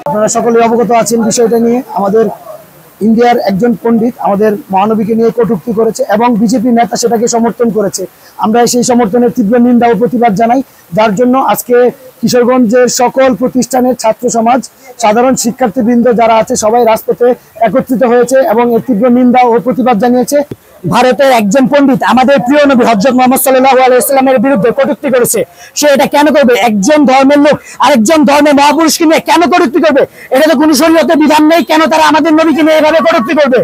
আপনারা সকলে অবগত আছেন বিষয়টা নিয়ে। আমাদের ইন্ডিয়ার একজন পণ্ডিত আমাদের মহানবীকে নিয়ে কটূক্তি করেছে এবং বিজেপি নেতা সেটাকে সমর্থন করেছে। আমরা সেই সমর্থনের তীব্র নিন্দা ও প্রতিবাদ জানাই, যার জন্য আজকে কিশোরগঞ্জের সকল প্রতিষ্ঠানের ছাত্র সমাজ, সাধারণ শিক্ষার্থীবৃন্দ যারা আছে সবাই রাজপথে একত্রিত হয়েছে এবং এর তীব্র নিন্দা ও প্রতিবাদ জানিয়েছে। ভারতের একজন পণ্ডিত আমাদের প্রিয় নবী হযরত মুহাম্মদ সাল্লাল্লাহু আলাইহি ওয়াসাল্লামের বিরুদ্ধে কটূক্তি করেছে। সে এটা কেন করবে? একজন ধর্মের লোক আরেকজন ধর্মের মহাপুরুষকে নিয়ে কেন কটূক্তি করবে? এটা তো কোনো শরীয়তে বিধান নেই। কেন তারা আমাদের নবীকে নিয়ে এভাবে কটূক্তি করবে?